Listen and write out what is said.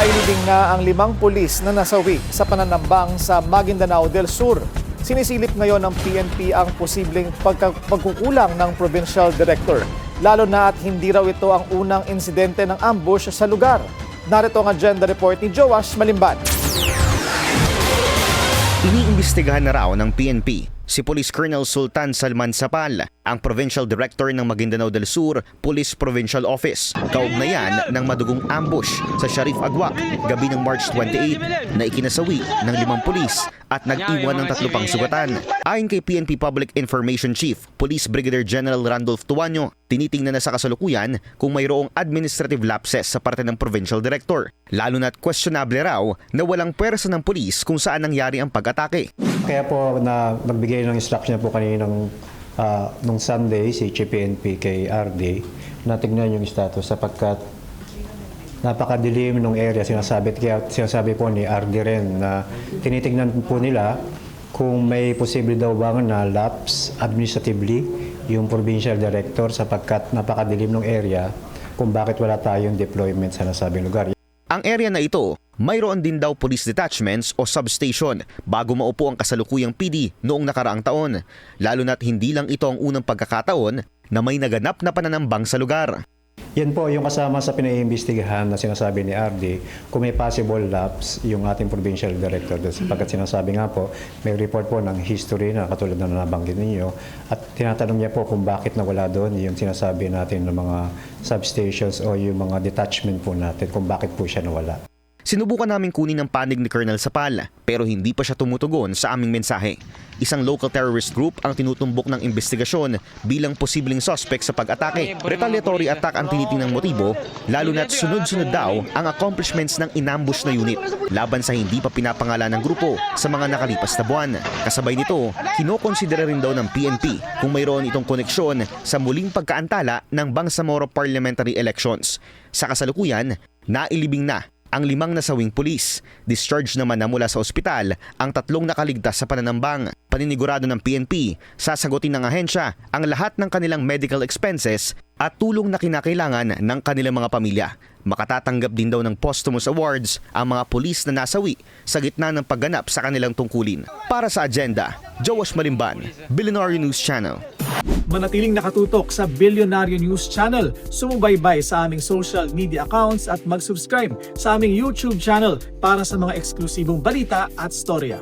Nailibing na ang 5 pulis na nasawi sa pananambang sa Maguindanao del Sur. Sinisilip ngayon ng PNP ang posibleng pagkukulang ng Provincial Director, lalo na at hindi raw ito ang unang insidente ng ambush sa lugar. Narito ang agenda report ni Joash Malimban. Iniimbestigahan na raw ng PNP si Police Colonel Sultan Salman Sapal, ang Provincial Director ng Maguindanao del Sur Police Provincial Office, kaugnayan ng madugong ambush sa Sharif Agwak gabi ng March 28 na ikinasawi ng 5 pulis at nag-iwan ng 3 pang sugatan. Ayon kay PNP Public Information Chief Police Brigadier General Randolph Tuanyo, tinitingnan na sa kasalukuyan kung mayroong administrative lapses sa parte ng Provincial Director, lalo na't questionable raw na walang pwersa ng pulis kung saan nangyari ang pag-atake. Kaya po na nagbigay ng instruction po kaninang nung Sunday si PNP kay RD na tignan yung status sapagkat napakadilim ng area. Sinasabi po ni RD rin na tinitingnan po nila kung may posible daw bang na lapse administratively yung provincial director sapagkat napakadilim ng area kung bakit wala tayong deployment sa nasabing lugar. Ang area na ito, mayroon din daw police detachments o substation bago maupo ang kasalukuyang PD noong nakaraang taon, lalo na't hindi lang ito ang unang pagkakataon na may naganap na pananambang sa lugar. Yan po yung kasama sa pinaiimbestigahan na sinasabi ni RD kung may possible lapse yung ating provincial director. Sapagkat sinasabi nga po, may report po ng history na katulad na nabanggit ninyo at tinatanong niya po kung bakit nawala doon yung sinasabi natin ng mga substations o yung mga detachment po natin kung bakit po siya nawala. Sinubukan namin kunin ang panig ni Colonel Sapal pero hindi pa siya tumutugon sa aming mensahe. Isang local terrorist group ang tinutumbok ng investigasyon bilang posibleng suspect sa pag-atake. Retaliatory attack ang tinitinang motibo, lalo na't sunod-sunod daw ang accomplishments ng inambush na unit laban sa hindi pa pinapangalan ng grupo sa mga nakalipas na buwan. Kasabay nito, kinokonsidera rin daw ng PNP kung mayroon itong koneksyon sa muling pagkaantala ng Bangsamoro parliamentary elections. Sa kasalukuyan, nailibing na ang 5 nasawing pulis. Discharge naman na mula sa ospital ang 3 nakaligtas sa pananambang. Paninigurado ng PNP, sasagutin ng ahensya ang lahat ng kanilang medical expenses at tulong na kinakailangan ng kanilang mga pamilya. Makatatanggap din daw ng posthumous awards ang mga pulis na nasawi sa gitna ng pagganap sa kanilang tungkulin. Para sa agenda, Joash Malimban, Billionaire News Channel. Manatiling nakatutok sa Billionaire News Channel. Sumubaybay sa aming social media accounts at mag-subscribe sa aming YouTube channel para sa mga eksklusibong balita at storya.